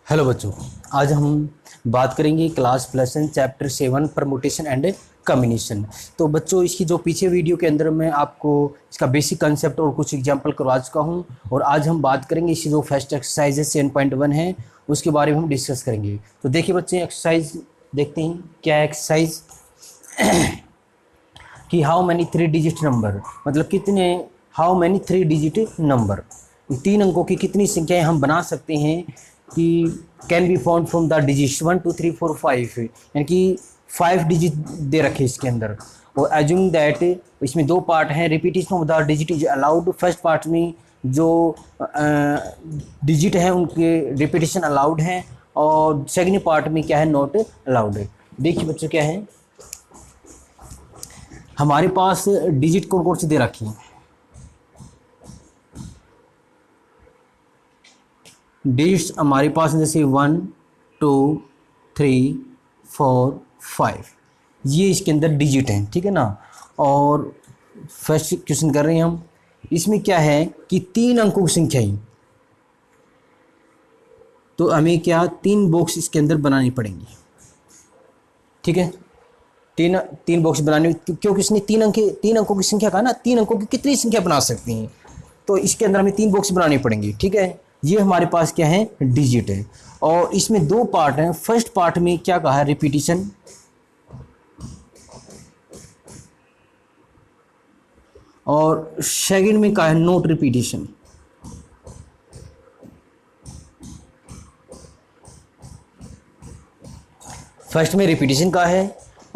Hello बच्चों, आज हम बात करेंगे class plus and chapter 7 permutation and combination. तो बच्चों, इसकी जो पीछे वीडियो के अंदर मैं आपको इसका बेसिक कंसेप्ट और कुछ एग्जांपल करवा चुका हूँ, और आज हम बात करेंगे इसकी जो फर्स्ट एक्सरसाइज है 7.1 है उसके बारे में हम डिस्कस करेंगे। तो देखिए बच्चे, एक्सरसाइज देखते हैं क्या है एक्सरसाइज कि हाउ मैनी 3 डिजिट नंबर, मतलब कितने, हाउ मैनी 3 डिजिट नंबर, 3 अंकों की कितनी संख्याएं हम बना सकते हैं कि can be found from the digit 1 2 3 4 5, यानी कि 5 डिजिट दे रखे इसके अंदर। और एज्यूम दैट इसमें 2 पार्ट हैं, repetition of the digit is allowed. First part में जो डिजिट है उनके रिपीटेशन अलाउड है, और सेकंड पार्ट में क्या है, नॉट अलाउड है। देखिए बच्चों क्या है, हमारे पास डिजिट कौन कौन से दे रखी हैं। डिजिट्स हमारे पास जैसे 1 2 3 4 5, ये इसके अंदर डिजिट हैं, ठीक है ना। और फर्स्ट क्वेश्चन कर रहे हैं हम, इसमें क्या है कि 3 अंकों की संख्या ही, तो हमें क्या 3 बॉक्स इसके अंदर बनानी पड़ेंगी, ठीक है। तीन बॉक्स बनाने, क्योंकि इसने 3 अंकों की संख्या कहा ना, 3 अंकों की कितनी संख्या बना सकती हैं, तो इसके अंदर हमें 3 बॉक्स बनाने पड़ेंगे, ठीक है। ये हमारे पास क्या है, डिजिट है। और इसमें 2 पार्ट हैं। फर्स्ट पार्ट में क्या कहा है, रिपीटिशन, और सेकंड में कहा है नोट रिपीटिशन। फर्स्ट में रिपीटिशन का है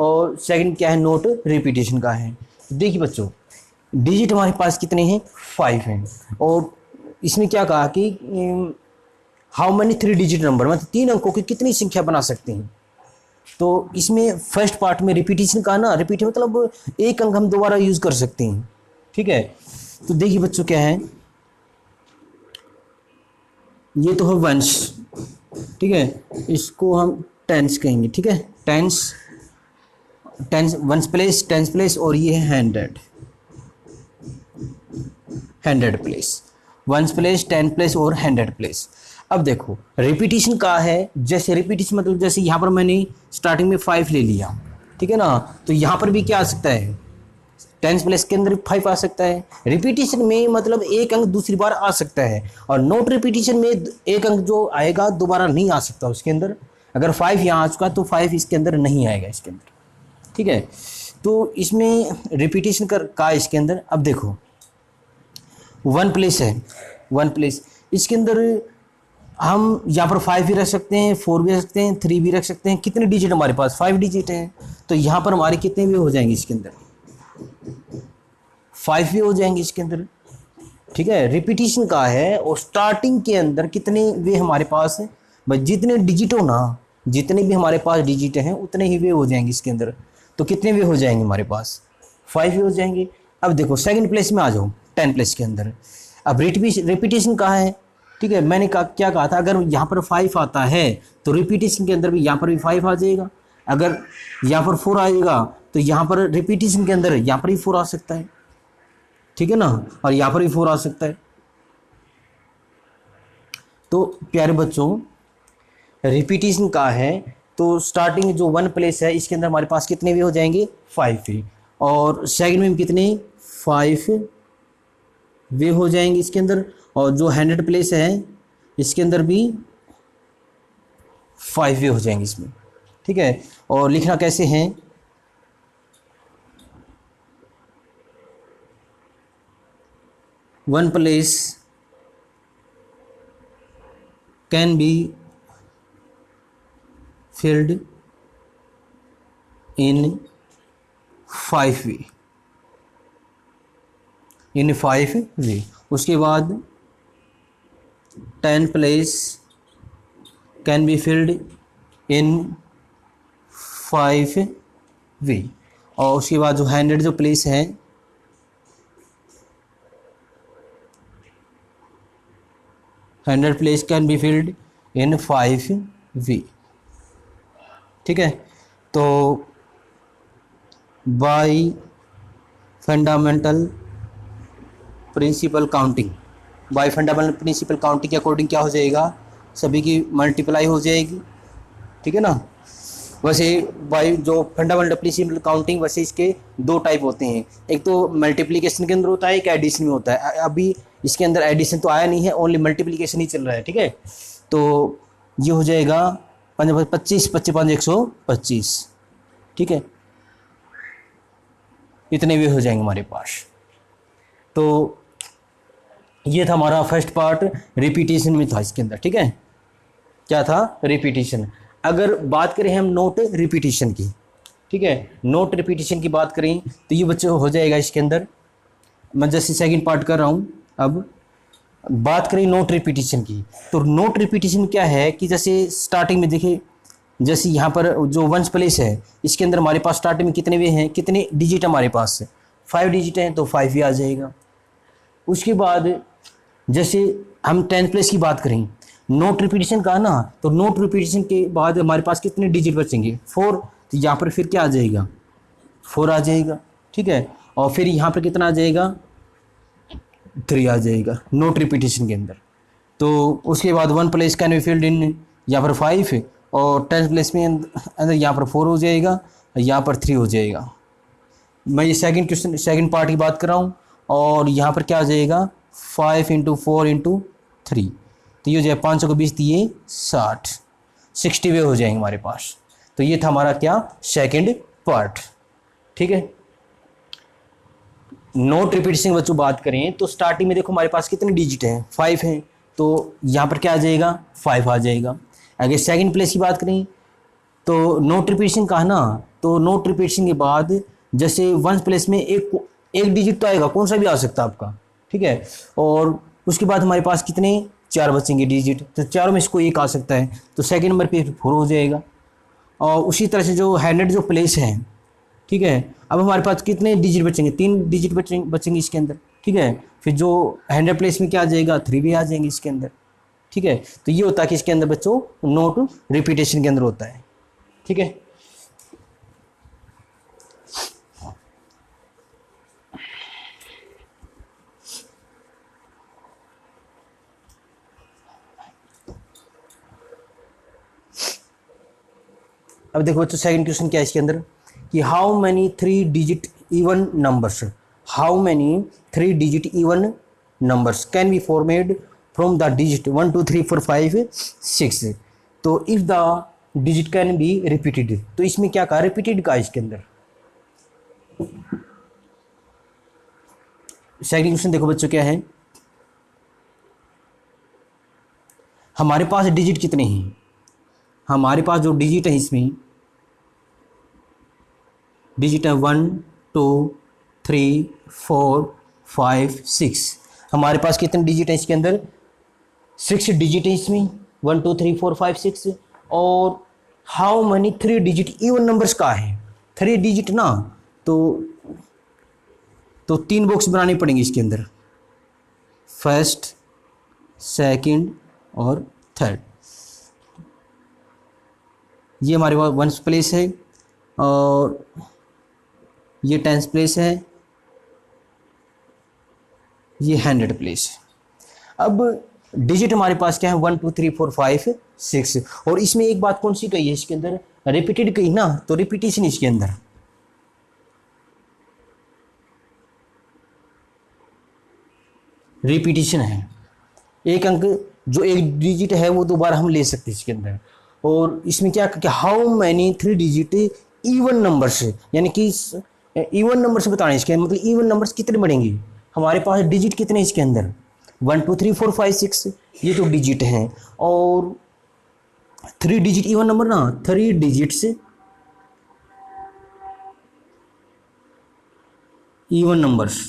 और सेकंड क्या है, नोट रिपीटिशन का है। देखिए बच्चों, डिजिट हमारे पास कितने हैं, 5 हैं। और इसमें क्या कहा कि हाउ मैनी 3 डिजिट नंबर, मतलब 3 अंकों की कितनी संख्या बना सकते हैं। तो इसमें फर्स्ट पार्ट में रिपीटिशन का ना, रिपीट मतलब एक अंक हम दोबारा यूज कर सकते हैं, ठीक है। तो देखिए बच्चों क्या है, ये तो है वंश, ठीक है, इसको हम टेंस कहेंगे, ठीक है। Tens ones place, tens place, और ये है hundred place, ones place, 10 place और 100 प्लेस। अब देखो रिपीटिशन का है, जैसे रिपीटिशन मतलब जैसे यहाँ पर मैंने स्टार्टिंग में 5 ले लिया, ठीक है ना, तो यहाँ पर भी क्या आ सकता है, 10 प्लेस के अंदर 5 आ सकता है। रिपीटिशन में मतलब एक अंक दूसरी बार आ सकता है, और नोट रिपीटिशन में एक अंक जो आएगा दोबारा नहीं आ सकता उसके अंदर। अगर 5 यहाँ आ चुका तो 5 इसके अंदर नहीं आएगा इसके अंदर, ठीक है। तो इसमें रिपीटिशन का इसके अंदर, अब देखो 1 प्लेस है, 1 प्लेस, इसके अंदर हम यहाँ पर 5 भी रख सकते हैं, 4 भी रख सकते हैं, 3 भी रख सकते हैं। कितने डिजिट हमारे पास, 5 डिजिट हैं, तो यहाँ पर हमारे कितने भी हो जाएंगे इसके अंदर, 5 भी हो जाएंगे इसके अंदर, ठीक है। रिपीटिशन का है, और स्टार्टिंग के अंदर कितने वे हमारे पास है, बस जितने डिजिट हो ना, जितने भी हमारे पास डिजिट हैं उतने ही वे हो जाएंगे इसके अंदर। तो कितने वे हो जाएंगे हमारे पास, 5 भी हो जाएंगे। अब देखो सेकंड प्लेस में आ जाओ, 10 प्लेस के अंदर। अब रिपीटिशन कहा है, ठीक है। मैंने क्या कहा था, अगर यहाँ पर 5 आता है तो रिपीटिशन के अंदर भी यहाँ पर भी 5 आ जाएगा। अगर यहाँ पर 4 आएगा तो यहाँ पर रिपीटिशन के अंदर यहाँ पर भी 4 आ सकता है, ठीक है ना, और यहाँ पर भी 4 आ सकता है। तो प्यारे बच्चों, रिपीटिशन का है तो स्टार्टिंग जो 1 प्लेस है इसके अंदर हमारे पास कितने भी हो जाएंगे, 5 भी, और सेकंड में कितने, 5 वे हो जाएंगे इसके अंदर, और जो 100 प्लेस है इसके अंदर भी 5 वे हो जाएंगे इसमें, ठीक है। और लिखना कैसे है, one place can be filled in 5 वे, इन 5 वे। उसके बाद 10 प्लेस कैन बी filled इन 5 वे, और उसके बाद जो 100 जो प्लेस है, 100 प्लेस कैन बी filled इन 5 वे, ठीक है। तो bye fundamental principle counting, bye fundamental principle counting के अकॉर्डिंग क्या हो जाएगा, सभी की मल्टीप्लाई हो जाएगी, ठीक है ना। वैसे बाई जो फंडामेंटल काउंटिंग, वैसे इसके दो टाइप होते हैं, एक तो मल्टीप्लिकेशन के अंदर होता है, एक एडिशन में होता है। अभी इसके अंदर एडिशन तो आया नहीं है, ओनली मल्टीप्लिकेशन ही चल रहा है, ठीक है। तो ये हो जाएगा 25, 25 5 125, ठीक है। इतने भी हो जाएंगे हमारे पास। तो ये था हमारा फर्स्ट पार्ट, रिपीटेशन में था इसके अंदर, ठीक है। क्या था? रिपीटेशन। अगर बात करें हम नोट रिपीटेशन की, ठीक है, नोट रिपीटेशन की बात करें तो ये बच्चों हो जाएगा इसके अंदर, मैं जैसे सेकंड पार्ट कर रहा हूँ। अब बात करें नोट रिपीटेशन की, तो नोट रिपीटेशन क्या है कि जैसे स्टार्टिंग में देखिए, जैसे यहाँ पर जो वंस प्लेस है इसके अंदर हमारे पास स्टार्टिंग में कितने वे हैं, कितने डिजिट हमारे पास है, 5 डिजिट हैं, तो 5 ही आ जाएगा। उसके बाद जैसे हम 10 प्लेस की बात करें, नोट रिपीटेशन का ना, तो नोट रिपीटेशन के बाद हमारे पास कितने डिजिट बचेंगे, 4, तो यहाँ पर फिर क्या आ जाएगा, 4 आ जाएगा, ठीक है। और फिर यहाँ पर कितना आ जाएगा, 3 आ जाएगा नोट रिपीटेशन के अंदर। तो उसके बाद 1 place can be filled in, यहाँ पर 5 है, और 10 प्लेस में अंदर यहाँ पर 4 हो जाएगा, यहाँ पर 3 हो जाएगा। मैं ये सेकंड क्वेश्चन, सेकंड पार्ट की बात कर रहा हूँ। और यहाँ पर क्या आ जाएगा, 5 × 4 × 3, तो ये हो जाएगा 5 को 20 दिए 60, 60 वे हो जाएंगे हमारे पास। तो ये था हमारा क्या, सेकंड पार्ट, ठीक है। नोट रिपीटेशन बच्चों बात करें तो स्टार्टिंग में देखो हमारे पास कितने डिजिट हैं, 5 हैं, तो यहाँ पर क्या आ जाएगा, 5 आ जाएगा। अगर सेकंड प्लेस की बात करें तो नोट रिपीटेशन का है ना, तो नोट रिपीटेशन के बाद जैसे 1 प्लेस में एक डिजिट तो आएगा, कौन सा भी आ सकता है आपका, ठीक है। और उसके बाद हमारे पास कितने, 4 बचेंगे डिजिट, तो चारों में से कोई एक आ सकता है, तो सेकंड नंबर पे 4 हो जाएगा। और उसी तरह से जो 100 जो प्लेस है, ठीक है, अब हमारे पास कितने डिजिट बचेंगे, 3 डिजिट बचेंगे इसके अंदर, ठीक है। फिर जो 100 प्लेस में क्या आ जाएगा, 3 भी आ जाएंगे इसके अंदर, ठीक है। तो ये होता है कि इसके अंदर बच्चों नोट रिपीटेशन के अंदर होता है, ठीक है। अब देखो बच्चों सेकंड क्वेश्चन क्या है इसके अंदर, कि how many 3 digit even numbers, how many 3 digit even numbers can be formed from the digit 1 2 3 4 5 6, तो if the digit can be repeated, तो इसमें क्या कहा, रिपीटेड का इसके अंदर। सेकंड क्वेश्चन देखो बच्चों क्या है, हमारे पास डिजिट कितने हैं, हमारे पास जो डिजिट है इसमें डिजिट है 1 2 3 4 5 6, हमारे पास कितने डिजिट है इसके अंदर, 6 डिजिट है इसमें, 1 2 3 4 5 6। और how many 3 digit even numbers का है, 3 डिजिट ना, तो 3 बॉक्स बनाने पड़ेंगे इसके अंदर, फर्स्ट सेकंड और थर्ड। ये हमारे पास 1 प्लेस है, और ये 10 प्लेस है, ये 100 प्लेस है। अब डिजिट हमारे पास क्या है, 1 2 3 4 5 6, और इसमें एक बात कौन सी कही है इसके अंदर, रिपीटेड कही ना, तो रिपीटेशन इसके अंदर, रिपीटेशन है। एक अंक जो एक डिजिट है वो दोबारा हम ले सकते हैं इसके अंदर। और इसमें क्या how many 3 digit even numbers, यानी कि इवन नंबर्स बताने इसके, मतलब इवन नंबर्स कितने बढ़ेंगे, हमारे पास डिजिट कितने इसके अंदर, 1 2 3 4 5 6, ये जो डिजिट हैं। और 3 डिजिट इवन नंबर ना, 3 डिजिट्स इवन नंबर्स,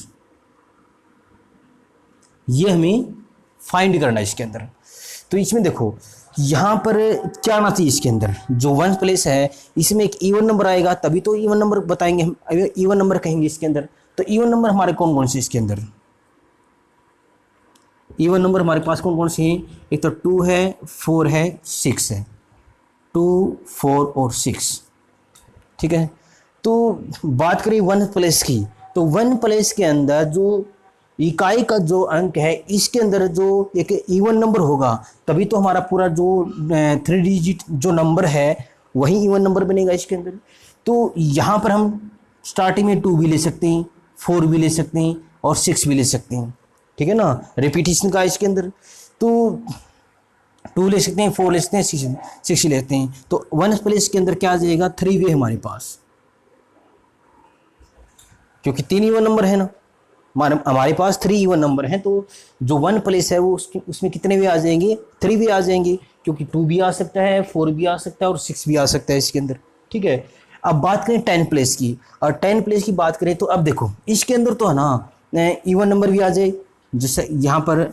ये हमें फाइंड करना है इसके अंदर। तो इसमें देखो यहाँ पर क्या आना चाहिए इसके अंदर, जो 1 प्लेस है इसमें एक इवन नंबर आएगा, तभी तो इवन नंबर बताएंगे हम, इवन नंबर कहेंगे इसके अंदर। तो इवन नंबर हमारे कौन कौन से इसके अंदर, इवन नंबर हमारे पास कौन कौन से हैं, एक तो 2 है, 4 है, 6 है, 2 4 और 6, ठीक है। तो बात करें 1 प्लेस की, तो 1 प्लेस के अंदर जो इकाई का जो अंक है इसके अंदर जो एक इवन नंबर होगा तभी तो हमारा पूरा जो 3 डिजिट जो नंबर है वही इवन नंबर बनेगा इसके अंदर। तो यहाँ पर हम स्टार्टिंग में 2 भी ले सकते हैं, 4 भी ले सकते हैं और 6 भी ले सकते हैं, ठीक है ना। रिपीटिशन का इसके अंदर तो 2 ले सकते हैं, 4 ले सकते हैं, 6 लेते हैं। तो 1 प्लेस के अंदर क्या आ जाएगा, 3 वे हमारे पास, क्योंकि 3 इवन नंबर है ना, हमारे पास 3 इवन नंबर हैं। तो जो 1 प्लेस है वो उसमें कितने वे आ जाएंगे, 3 वे आ जाएंगे, क्योंकि 2 भी आ सकता है, 4 भी आ सकता है और 6 भी आ सकता है इसके अंदर, ठीक है। अब बात करें 10 प्लेस की, और 10 प्लेस की बात करें तो अब देखो इसके अंदर तो है ना इवन नंबर भी आ जाए, जैसे यहाँ पर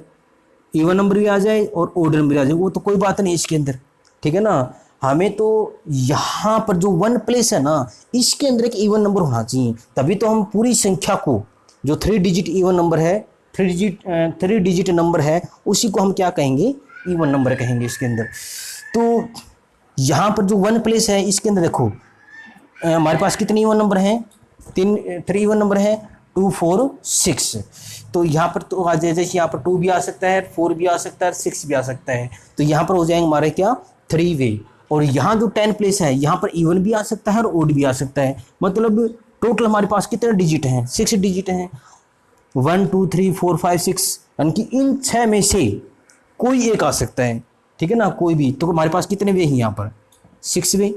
इवन नंबर भी आ जाए और ओड नंबर भी आ जाए, वो तो कोई बात नहीं इसके अंदर, ठीक है ना। हमें तो यहाँ पर जो 1 प्लेस है ना इसके अंदर एक इवन नंबर होना चाहिए, तभी तो हम पूरी संख्या को जो 3 डिजिट इवन नंबर है, 3 डिजिट नंबर है, उसी को हम क्या कहेंगे, इवन नंबर कहेंगे इसके अंदर। तो यहाँ पर जो 1 प्लेस है इसके अंदर देखो हमारे पास कितने इवन नंबर हैं, 3 इवन नंबर हैं, 2 4 6। तो यहाँ पर तो आ जाए, जैसे यहाँ पर 2 भी आ सकता है, 4 भी आ सकता है, 6 भी आ सकता है, तो यहाँ पर हो जाएंगे हमारे क्या 3 वे। और यहाँ जो 10 प्लेस है यहाँ पर इवन भी आ सकता है और ओड भी आ सकता है, मतलब टोटल हमारे पास कितने डिजिट हैं, 6 डिजिट हैं, 1 2 3 4 5 6, यानी कि इन 6 में से कोई एक आ सकता है, ठीक है ना, कोई भी। तो हमारे पास कितने वे हैं यहाँ पर, 6 वे,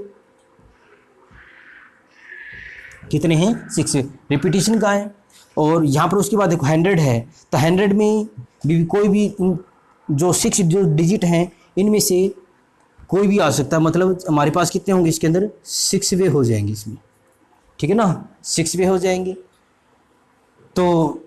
कितने हैं, 6। रिपीटिशन का है। और यहाँ पर उसके बाद देखो 100 है, तो 100 में भी कोई भी जो 6 जो डिजिट हैं इनमें से कोई भी आ सकता है, मतलब हमारे पास कितने होंगे इसके अंदर, 6 वे हो जाएंगे इसमें, ठीक है ना, 6 वे हो जाएंगे। तो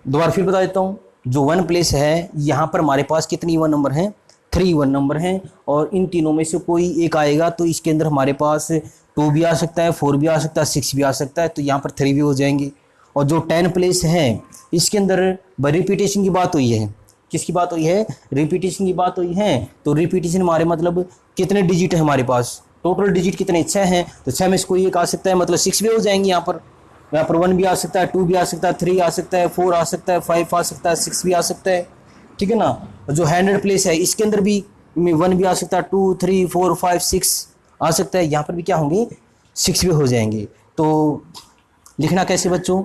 दोबारा फिर बता देता हूँ, जो 1 प्लेस है यहाँ पर हमारे पास कितनी इवन नंबर हैं, 3 इवन नंबर हैं, और इन तीनों में से कोई एक आएगा, तो इसके अंदर हमारे पास 2 भी आ सकता है, 4 भी आ सकता है, 6 भी आ सकता है, तो यहाँ पर 3 भी हो जाएंगे। और जो 10 प्लेस है इसके अंदर रिपीटेशन की बात हुई है, किसकी बात हुई है, रिपीटेशन की बात हुई है। तो रिपीटेशन हमारे मतलब कितने डिजिट है हमारे पास, टोटल डिजिट कितने, 6 हैं, तो 6 में से कोई एक आ सकता है, मतलब 6 भी हो जाएंगे। यहाँ पर 1 भी आ सकता है, 2 भी आ सकता है, 3 आ सकता है, 4 आ सकता है, 5 आ सकता है, 6 भी आ सकता है, ठीक है ना। जो 100 प्लेस है इसके अंदर भी 1 भी आ सकता है, 2 3 4 5 6 आ सकता है, यहाँ पर भी क्या होंगे, 6 भी हो जाएंगे। तो लिखना कैसे बच्चों,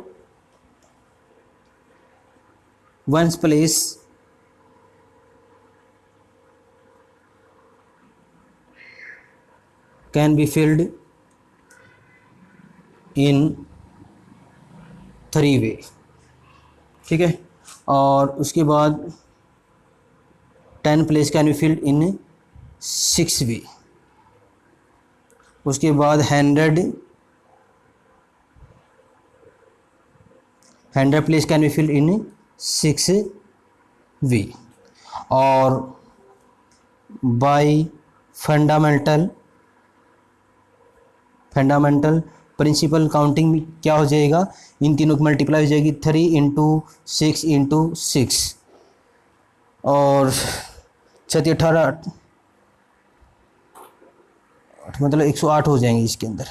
1 place can be filled in 3 वे, ठीक है। और उसके बाद 10 place can be filled in 6 वे। उसके बाद 100 place can be filled in 6 वे। और बाय फंडामेंटल प्रिंसिपल काउंटिंग में क्या हो जाएगा, इन तीनों की मल्टीप्लाई हो जाएगी, 3 × 6 × 6 और 6 18 मतलब 108 हो जाएंगे इसके अंदर,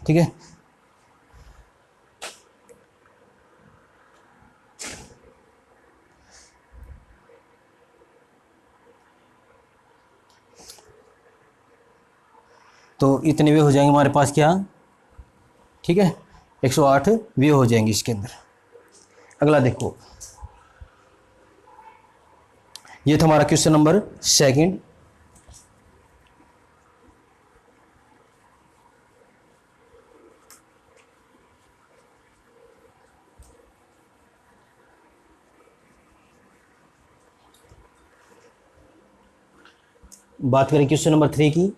ठीक है। तो इतने वे हो जाएंगे हमारे पास क्या, ठीक है, 108 वे हो जाएंगे इसके अंदर। अगला देखो, ये था हमारा क्वेश्चन नंबर 2। बात करें क्वेश्चन नंबर 3 की।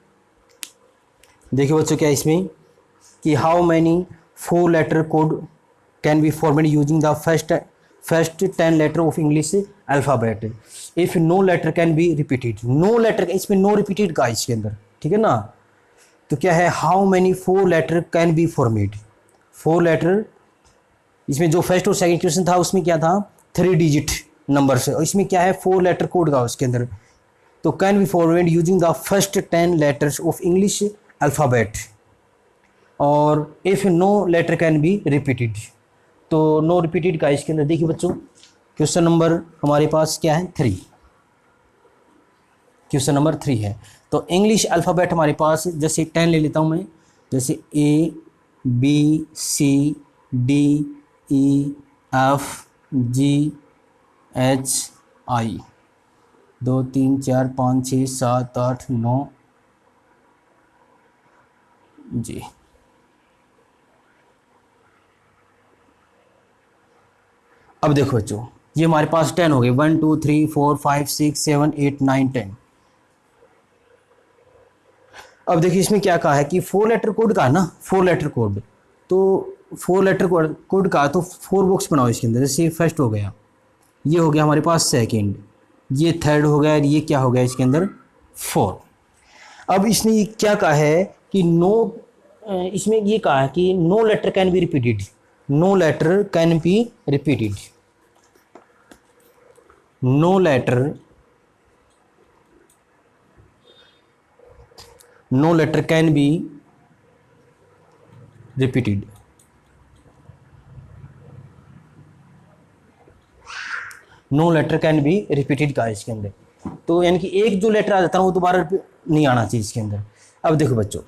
देखिए बच्चों क्या इसमें कि how many 4 letter code can be formed using the first 10 letter of English alphabet if no letter can be repeated. No letter, इसमें नो रिपीटेड का इसके अंदर, ठीक है ना। तो क्या है, how many 4 letter can be formed, 4 letter, इसमें जो फर्स्ट और सेकंड क्वेश्चन था उसमें क्या था, 3 डिजिट नंबर से, और इसमें क्या है 4 लेटर कोड का उसके अंदर। तो can be formed using the first 10 letters of English alphabet और if no letter can be repeated. तो नो रिपीटेड का इसके अंदर। देखिए बच्चों, क्वेश्चन नंबर हमारे पास क्या है, 3। क्वेश्चन नंबर 3 है। तो इंग्लिश अल्फ़ाबेट हमारे पास जैसे 10 ले लेता हूँ मैं, जैसे ABCDEFGHI, 2 3 4 5 6 7 8 9 जी। अब देखो बच्चों, ये हमारे पास 10 हो गए, 1 2 3 4 5 6 7 8 9 10। अब देखिए इसमें क्या कहा है कि 4 लेटर कोड का है ना, 4 लेटर कोड, तो 4 लेटर कोड का तो 4 बॉक्स बनाओ इसके अंदर। जैसे फर्स्ट हो गया, ये हो गया हमारे पास सेकंड, ये थर्ड हो गया, ये क्या हो गया इसके अंदर 4। अब इसने क्या कहा है कि इसमें ये कहा है कि no letter can be repeated, no letter can be repeated, no letter can be repeated. No letter can be repeated का इसके अंदर, तो यानी कि एक जो लेटर आ जाता है वो दोबारा नहीं आना चाहिए इसके अंदर। अब देखो बच्चों,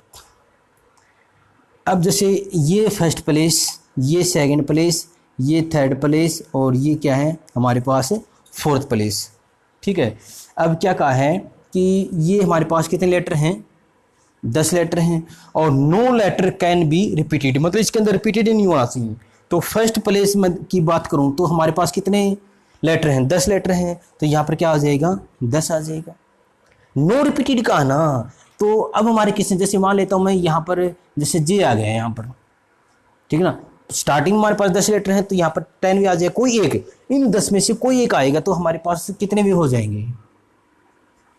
अब जैसे ये फर्स्ट प्लेस, ये सेकंड प्लेस, ये थर्ड प्लेस और ये क्या है हमारे पास फोर्थ प्लेस, ठीक है। अब क्या कहा है कि ये हमारे पास कितने लेटर हैं, 10 लेटर हैं, और no letter can be repeated, मतलब इसके अंदर रिपीटेड नहीं होना चाहिए। तो फर्स्ट प्लेस की बात करूं तो हमारे पास कितने लेटर हैं, 10 लेटर हैं, तो यहाँ पर क्या आ जाएगा 10 आ जाएगा। नो रिपीटेड का ना, तो अब हमारे किसने, जैसे मान लेता हूँ मैं यहाँ पर जैसे जे आ गया है यहाँ पर, ठीक है ना, स्टार्टिंग हमारे पास 10 लेटर हैं, तो यहाँ पर 10 भी आ जाएगा, कोई एक, इन 10 में से कोई एक आएगा तो हमारे पास कितने भी हो जाएंगे,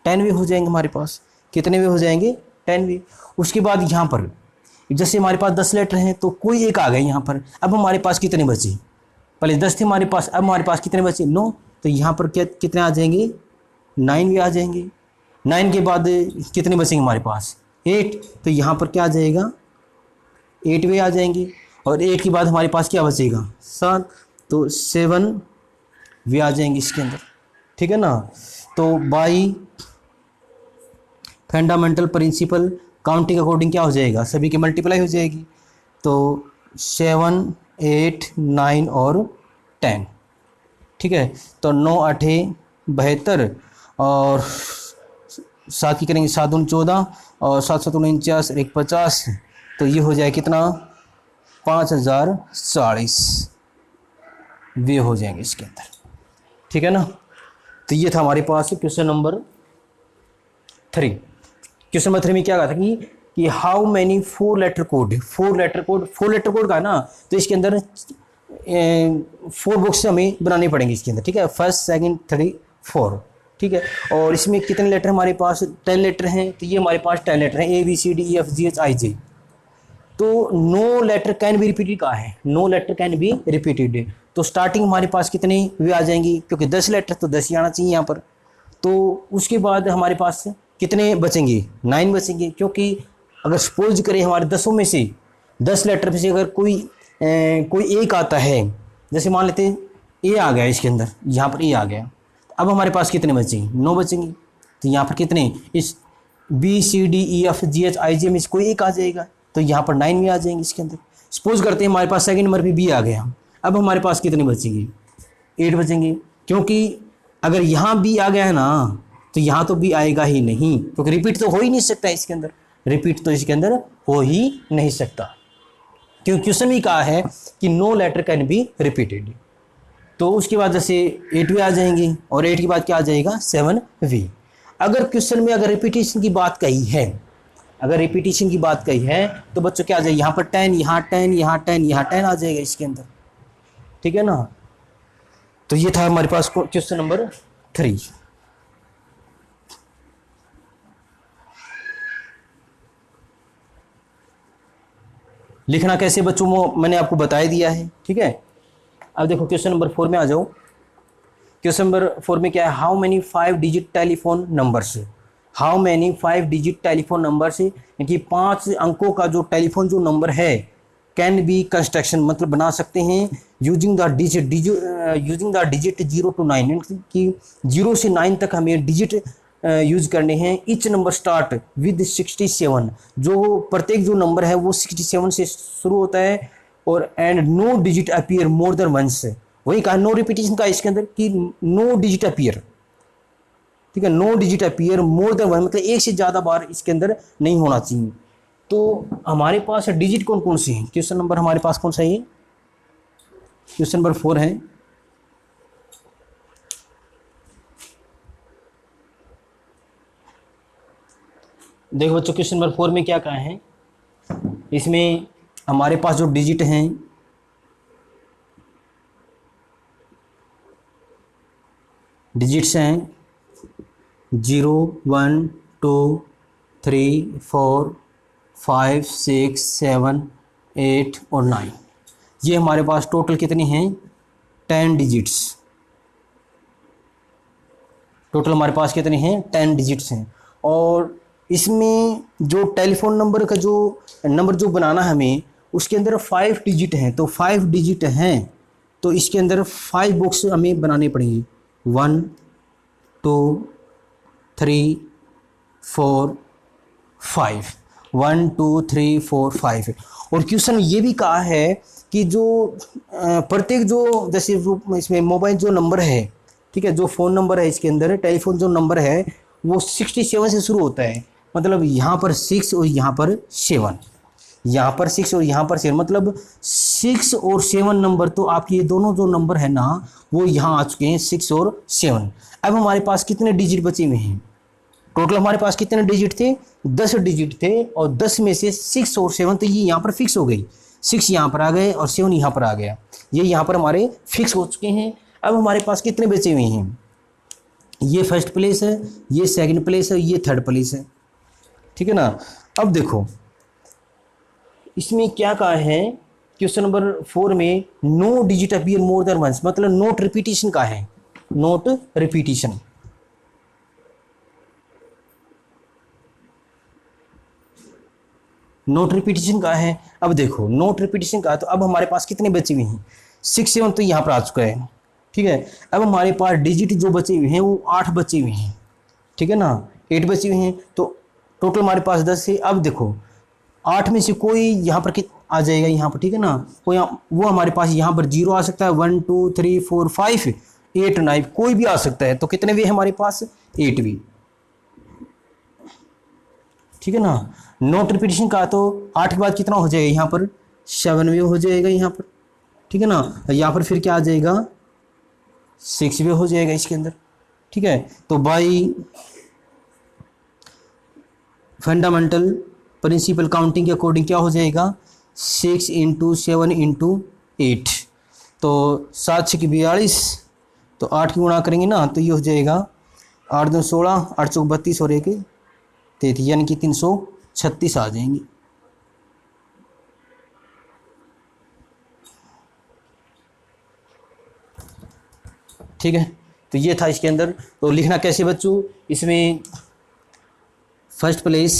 10 भी हो जाएंगे हमारे पास, कितने भी हो जाएंगे 10 भी। उसके बाद यहाँ पर जैसे हमारे पास 10 लेटर हैं तो कोई एक आ गए यहाँ पर, अब हमारे पास कितने बचे, पहले 10 थे हमारे पास, अब हमारे पास कितने बचे 9, तो यहाँ पर क्या कितने आ जाएंगे 9 भी आ जाएंगे। 9 के बाद कितने बचेंगे हमारे पास 8, तो यहाँ पर क्या आ जाएगा 8 भी आ जाएंगे, और 8 के बाद हमारे पास क्या बचेगा 7, तो 7 भी आ जाएंगे इसके अंदर, ठीक है ना। तो by fundamental principle counting according क्या हो जाएगा, सभी की मल्टीप्लाई हो जाएगी, तो 7 8 9 और 10, ठीक है। तो 9 8 72 और 7 की करेंगे 7 दूनी 14 और 7 7 49 और 1 50, तो ये हो जाए कितना 5040 वे हो जाएंगे इसके अंदर, ठीक है ना। तो ये था हमारे पास क्वेश्चन नंबर 3। क्वेश्चन नंबर 3 में क्या कहा था कि how many 4 letter code, 4 letter code का ना, तो इसके अंदर 4 बॉक्स हमें बनाने पड़ेंगे इसके अंदर, ठीक है, फर्स्ट सेकंड थर्ड 4, ठीक है। और इसमें कितने लेटर हमारे पास 10 लेटर हैं, तो ये हमारे पास 10 लेटर हैं, ABCDEFGHIJ। तो no letter can be repeated कहा है, no letter can be repeated, तो स्टार्टिंग हमारे पास कितने वे आ जाएंगी, क्योंकि 10 लेटर तो 10 ही आना चाहिए यहाँ पर। तो उसके बाद हमारे पास कितने बचेंगे 9 बचेंगे, क्योंकि अगर सपोज करें हमारे 10 में से 10 लेटर में से अगर कोई एक आता है, जैसे मान लेते हैं ए आ गया इसके अंदर, यहाँ पर ए आ गया, अब हमारे पास कितने बचेंगे 9 बचेंगे, तो यहाँ पर कितने इस BCDEFGHIJ में से कोई एक आ जाएगा, तो यहाँ पर 9 भी आ जाएंगे इसके अंदर। सपोज करते हैं हमारे पास सेकंड नंबर पे बी आ गया, अब हमारे पास कितने बचेंगे 8 बचेंगे, क्योंकि अगर यहाँ बी आ गया है ना तो यहाँ तो बी आएगा ही नहीं, क्योंकि रिपीट तो हो ही नहीं सकता इसके अंदर, रिपीट तो इसके अंदर हो ही नहीं सकता, क्योंकि क्वेश्चन भी कहा है कि no letter can be repeated. तो उसके बाद जैसे 8 भी आ जाएंगे, और 8 के बाद क्या आ जाएगा 7 वी। अगर क्वेश्चन में अगर रिपीटेशन की बात कही है, अगर रिपीटेशन की बात कही है तो बच्चों क्या आ जाएगा, यहाँ पर 10, यहाँ 10, यहाँ 10, यहाँ 10 आ जाएगा इसके अंदर, ठीक है ना। तो ये था हमारे पास क्वेश्चन नंबर 3। लिखना कैसे बच्चों वो मैंने आपको बता ही दिया है, ठीक है। अब देखो क्वेश्चन नंबर 4 में आ जाओ। क्वेश्चन नंबर 4 में क्या है, how many 5 digit telephone numbers, how many 5 digit telephone numbers, यानी कि 5 अंकों का जो टेलीफोन जो नंबर है, कैन बी कंस्ट्रक्शन मतलब बना सकते हैं यूजिंग द डिजिट 0 to 9 कि 0 से 9 तक हमें डिजिट यूज करने हैं। ईच नंबर स्टार्ट विद 67, जो प्रत्येक जो नंबर है वो 67 से शुरू होता है और and no digit appear more than once. वही कहा नो रिपीटिशन का इसके अंदर कि नो डिजिट अपीयर, ठीक है, no digit appear more than one मतलब एक से ज़्यादा बार इसके अंदर नहीं होना चाहिए। तो हमारे पास डिजिट कौन कौन से हैं? क्वेश्चन नंबर हमारे पास कौन सा है? क्वेश्चन नंबर 4 है। देखो बच्चों क्वेश्चन नंबर 4 में क्या कहा है, इसमें हमारे पास जो डिजिट हैं डिजिट्स हैं 0 1 2 3 4 5 6 7 8 और 9। ये हमारे पास टोटल कितने हैं? 10 डिजिट्स। टोटल हमारे पास कितने हैं? 10 डिजिट्स हैं। और इसमें जो टेलीफोन नंबर का जो नंबर जो बनाना है हमें, उसके अंदर 5 डिजिट हैं। तो 5 डिजिट हैं तो इसके अंदर 5 बॉक्स हमें बनाने पड़ेंगे। 1 2 3 4 5, 1 2 3 4 5। और क्वेश्चन ये भी कहा है कि जो प्रत्येक जो जैसे इसमें मोबाइल जो नंबर है, ठीक है, जो फ़ोन नंबर है इसके अंदर टेलीफोन जो नंबर है वो 67 से शुरू होता है। मतलब यहाँ पर 6 और यहाँ पर 7, यहाँ पर 6 और यहाँ पर 7, मतलब 6 और 7 नंबर तो आपके ये दोनों जो नंबर है ना वो यहाँ आ चुके हैं 6 और 7। अब हमारे पास कितने डिजिट बचे हुए हैं? टोटल हमारे पास कितने डिजिट थे? 10 डिजिट थे और 10 में से 6 और 7 तो ये यहाँ पर फिक्स हो गई। 6 यहाँ पर आ गए और 7 यहाँ पर आ गया, ये यहाँ पर हमारे फिक्स हो चुके हैं। अब हमारे पास कितने बचे हुए हैं? ये फर्स्ट प्लेस है, ये सेकंड प्लेस है, ये थर्ड प्लेस है, ठीक है ना। अब देखो इसमें क्या कहा है क्वेश्चन नंबर 4 में, no digit appear more than once मतलब नोट रिपीटिशन का है, नोट रिपीटिशन। नोट रिपीटिशन का है। अब देखो नोट रिपीटिशन का, तो अब हमारे पास कितने बचे हुए हैं? 6 7 तो यहाँ पर आ चुका है, ठीक है। अब हमारे पास डिजिट जो बचे हुए हैं वो 8 बचे हुए हैं, ठीक है ना, 8 बचे हुए हैं। तो टोटल हमारे पास 10 है। अब देखो 8 में से कोई यहाँ पर आ जाएगा यहाँ पर, ठीक है ना, कोई वो हमारे पास यहाँ पर 0 आ सकता है, 1 2 3 4 5 8 9 कोई भी आ सकता है। तो कितने वे हमारे पास? 8 वे, ठीक है ना। नोट रिपीटिशन का तो 8 के बाद कितना हो जाएगा यहाँ पर? 7 वे हो जाएगा यहाँ पर, ठीक है ना। यहाँ पर फिर क्या आ जाएगा? 6 वे हो जाएगा इसके अंदर, ठीक है। तो बाई फंडामेंटल प्रिंसिपल काउंटिंग के अकॉर्डिंग क्या हो जाएगा? 6 × 7 × 8, तो 7 6 42, तो 8 की गुणा करेंगे ना तो ये हो जाएगा 8 2 16, 8 चौक 32 और 1 33, यानी कि 336 आ जाएंगी। ठीक है, तो ये था इसके अंदर। तो लिखना कैसे बच्चों? इसमें first place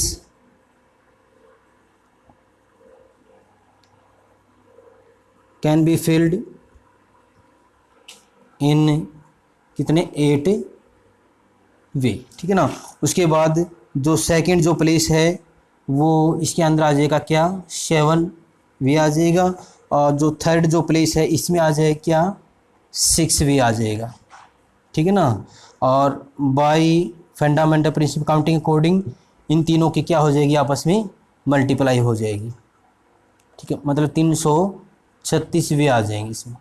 can be filled in कितने? 8 वे, ठीक है ना। उसके बाद जो सेकंड जो प्लेस है वो इसके अंदर आ जाएगा क्या? 7 वे आ जाएगा। और जो थर्ड जो प्लेस है इसमें आ जाएगा क्या? 6 वे आ जाएगा, ठीक है ना। और by fundamental principle counting according इन तीनों की क्या हो जाएगी? आपस में मल्टीप्लाई हो जाएगी, ठीक है, मतलब 336 वे आ जाएंगे इसमें,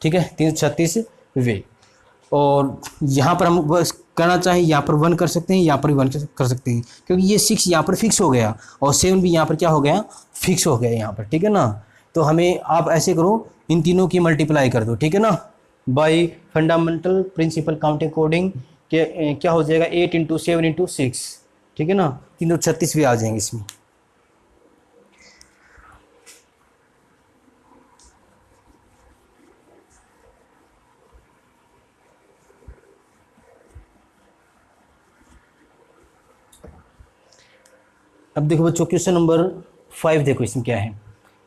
ठीक है, 336 वे। और यहाँ पर हम बस करना चाहें यहाँ पर 1 कर सकते हैं, यहाँ पर भी 1 कर सकते हैं, क्योंकि ये 6 यहाँ पर फिक्स हो गया और 7 भी यहाँ पर क्या हो गया? फिक्स हो गया यहाँ पर, ठीक है ना। तो हमें आप ऐसे करो, इन तीनों की मल्टीप्लाई कर दो, ठीक है ना, by fundamental principle counting according के क्या हो जाएगा? 8 × 7 × 6, ठीक है ना, 336 भी आ जाएंगे इसमें। अब देखो बच्चों क्वेश्चन नंबर 5 देखो इसमें क्या है।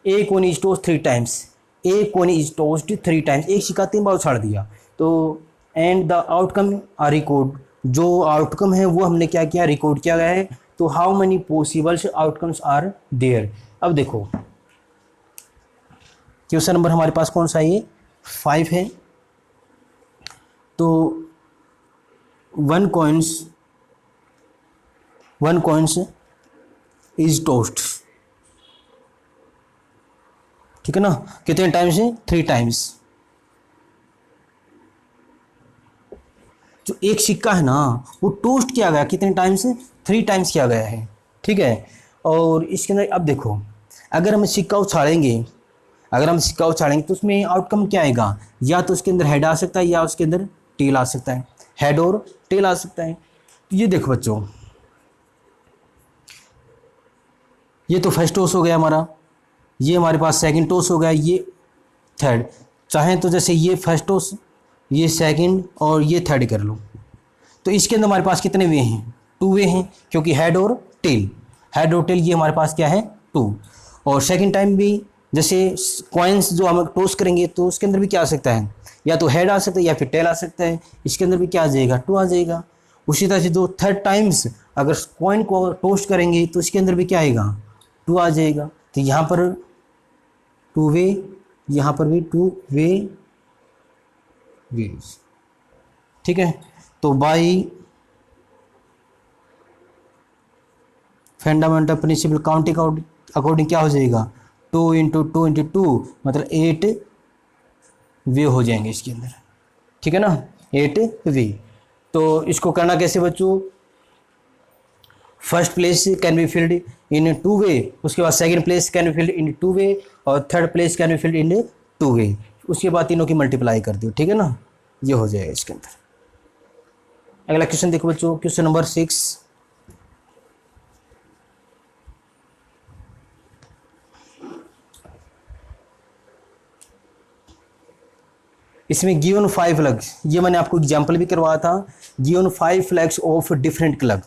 A coin is tossed 3 times, a coin is tossed 3 times, एक सिक्का 3 बार उछाल दिया, तो and the outcome are record, जो आउटकम है वो हमने क्या किया, रिकॉर्ड किया गया है। तो how many possible outcomes are there. अब देखो क्वेश्चन नंबर हमारे पास कौन सा है, ये 5 है। तो वन कॉइन्स इज टोस्ट, ठीक है ना, कितने टाइम्स है, 3 टाइम्स। जो एक सिक्का है ना वो टोस्ट किया गया कितने टाइम्स, 3 टाइम्स किया गया है, ठीक है। और इसके अंदर अब देखो, अगर हम सिक्का उछालेंगे तो उसमें आउटकम क्या आएगा, या तो उसके अंदर हेड आ सकता है या उसके अंदर टेल आ सकता है, हेड और टेल आ सकता है। तो ये देखो बच्चों, ये तो फर्स्ट टॉस हो गया हमारा, ये हमारे पास सेकंड टॉस हो गया, ये थर्ड। चाहे तो जैसे ये फर्स्ट टॉस, ये सेकंड और ये थर्ड कर लो। तो इसके अंदर हमारे पास कितने वे हैं, 2 वे हैं, क्योंकि हेड और टेल ये हमारे पास क्या है, 2। और सेकंड टाइम भी जैसे कॉइन्स जो हम टॉस करेंगे तो उसके अंदर भी क्या आ सकता है, या तो हेड आ सकता है या फिर टेल आ सकता है, इसके अंदर भी क्या आ जाएगा, 2 आ जाएगा। उसी तरह से जो थर्ड टाइम्स अगर कॉइन को टॉस करेंगे तो इसके अंदर भी क्या आएगा, 2 आ जाएगा। तो यहाँ पर 2 वे, यहाँ पर भी 2 वे, ठीक है। तो by fundamental principle counting according क्या हो जाएगा, 2 × 2 × 2 मतलब 8 वे हो जाएंगे इसके अंदर, ठीक है ना, 8 वे। तो इसको करना कैसे बच्चों, first place can be filled in 2 वे, उसके बाद second place can be filled in 2 वे, और third place can be filled in 2 वे। उसके बाद तीनों की मल्टीप्लाई कर दो, ठीक है ना, ये हो जाएगा इसके अंदर। अगला क्वेश्चन देखो बच्चों, क्वेश्चन नंबर 6। इसमें गिवन 5 फ्लैग्स, ये मैंने आपको एग्जांपल भी करवाया था, given 5 flags of different club.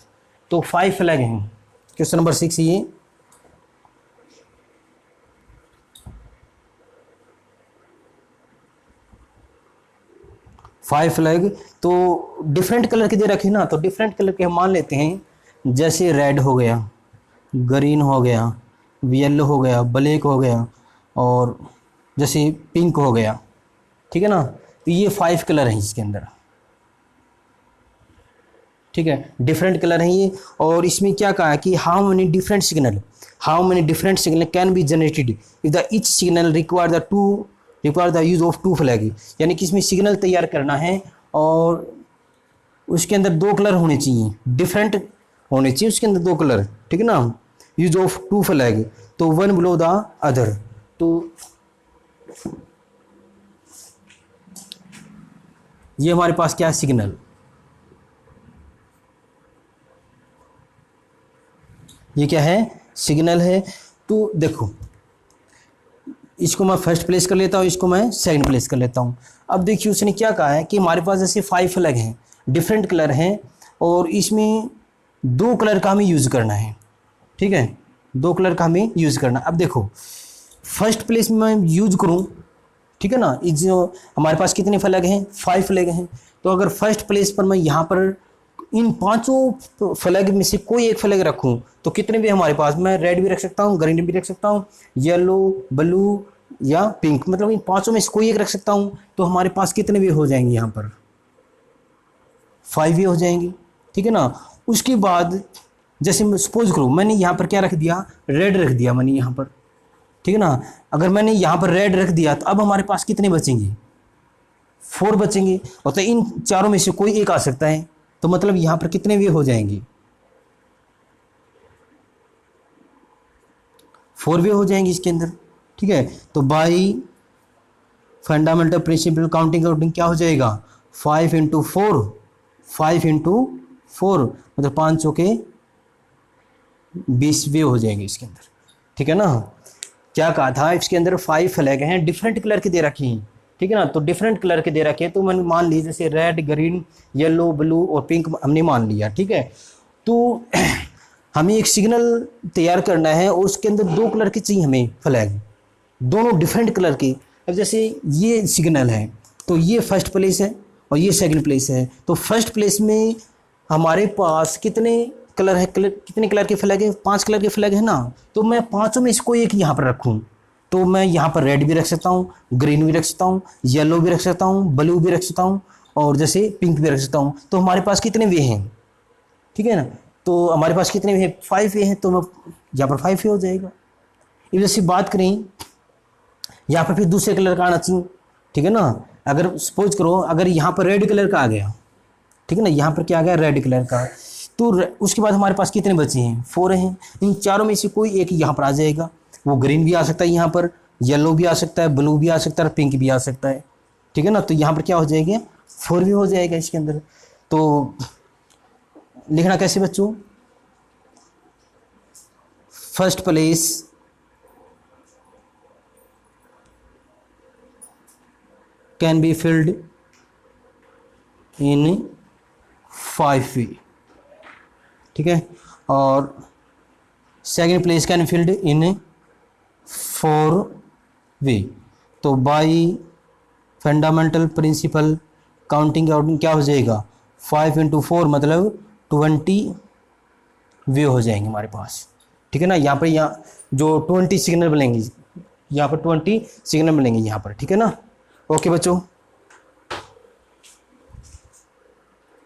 तो 5 फ्लैग हैं, क्वेश्चन नंबर 6 ये। फाइव फ्लैग तो डिफरेंट कलर के दे रखे ना, तो डिफरेंट कलर के हम मान लेते हैं, जैसे रेड हो गया, ग्रीन हो गया, येलो हो गया, ब्लैक हो गया, और जैसे पिंक हो गया, ठीक है ना। तो ये 5 कलर हैं इसके अंदर, ठीक है, डिफरेंट कलर हैं ये। और इसमें क्या कहा है कि how many different signal can be generated if the each signal require the use of 2 flag. यानी कि इसमें सिग्नल तैयार करना है और उसके अंदर 2 कलर होने चाहिए, डिफरेंट होने चाहिए उसके अंदर 2 कलर, ठीक है ना, यूज ऑफ 2 फ्लैग, तो वन बिलो द अदर। तो ये हमारे पास क्या है, सिग्नल, ये क्या है, सिग्नल है। तो देखो इसको मैं फर्स्ट प्लेस कर लेता हूँ, इसको मैं सेकंड प्लेस कर लेता हूँ। अब देखिए उसने क्या कहा है कि हमारे पास जैसे 5 फ्लैग हैं, डिफरेंट कलर हैं, और इसमें 2 कलर का हमें यूज़ करना है, ठीक है, 2 कलर का हमें यूज़ करना। अब देखो फर्स्ट प्लेस में मैं यूज़ करूँ, ठीक है ना, इस जो हमारे पास कितने फ्लैग हैं, 5 फ्लैग हैं। तो अगर फर्स्ट प्लेस पर मैं यहाँ पर इन 5 फ्लैग में से कोई एक फ्लैग रखूं तो कितने भी हमारे पास, मैं रेड भी रख सकता हूं, ग्रीन भी रख सकता हूं, येलो, ब्लू या पिंक, मतलब इन 5 में से कोई एक रख सकता हूं। तो हमारे पास कितने भी हो जाएंगे, यहाँ पर 5 भी हो जाएंगे, ठीक है ना। उसके बाद जैसे मैं सपोज करूँ मैंने यहाँ पर क्या रख दिया, रेड रख दिया मैंने यहाँ पर, ठीक है ना। अगर मैंने यहाँ पर रेड रख दिया तो अब हमारे पास कितने बचेंगे, 4 बचेंगे, और तो इन चारों में से कोई एक आ सकता है, तो मतलब यहाँ पर कितने वे हो जाएंगे, 4 वे हो जाएंगे इसके अंदर, ठीक है। तो बाई फंडामेंटल प्रिंसिपल काउंटिंग क्या हो जाएगा, 5 × 4 मतलब 5 चौके 20 वे हो जाएंगे इसके अंदर, ठीक है ना। क्या कहा था, इसके अंदर 5 फ्लैग हैं, डिफरेंट कलर के दे रखे हैं, ठीक है ना। तो डिफरेंट कलर के दे रखे हैं, तो मैंने मान ली जैसे रेड, ग्रीन, येलो, ब्लू और पिंक हमने मान लिया, ठीक है। तो हमें एक सिग्नल तैयार करना है और उसके अंदर 2 कलर के चाहिए हमें फ्लैग, दोनों डिफरेंट कलर के। अब जैसे ये सिग्नल है तो ये फर्स्ट प्लेस है और ये सेकंड प्लेस है, तो फर्स्ट प्लेस में हमारे पास कितने कलर है, कितने कलर के फ्लैग है, 5 कलर के फ्लैग है ना। तो मैं पांचों में इसको एक यहाँ पर रखूँ, तो मैं यहाँ पर रेड भी रख सकता हूँ, ग्रीन भी रख सकता हूँ, येलो भी रख सकता हूँ, ब्लू भी रख सकता हूँ और जैसे पिंक भी रख सकता हूँ। तो हमारे पास कितने वे हैं, ठीक है ना। तो हमारे पास कितने वे हैं, 5 वे हैं, तो मैं यहाँ पर 5 वे हो जाएगा। अब जैसे बात करें यहाँ पर फिर दूसरे कलर का आना चाहिए, ठीक है ना। अगर सपोज करो अगर यहाँ पर रेड कलर का आ गया, ठीक है ना, यहाँ पर क्या आ गया रेड कलर का, तो उसके बाद हमारे पास कितने बचे हैं, 4 हैं। इन चारों में से कोई एक यहाँ पर आ जाएगा, वो ग्रीन भी आ सकता है, यहाँ पर येलो भी आ सकता है, ब्लू भी आ सकता है, पिंक भी आ सकता है, ठीक है ना। तो यहाँ पर क्या हो जाएगा 4 भी हो जाएगा इसके अंदर। तो लिखना कैसे बच्चों, first place can be filled in 5 वे, ठीक है, और second place can filled in 4 वे। तो by fundamental principle counting outing क्या हो जाएगा 5 × 4 मतलब 20 वे हो जाएंगे हमारे पास, ठीक है ना। यहाँ पर यहाँ जो 20 सिग्नल बनेंगे, यहाँ पर 20 सिग्नल बनेंगे यहाँ पर, ठीक है ना। ओके बच्चों।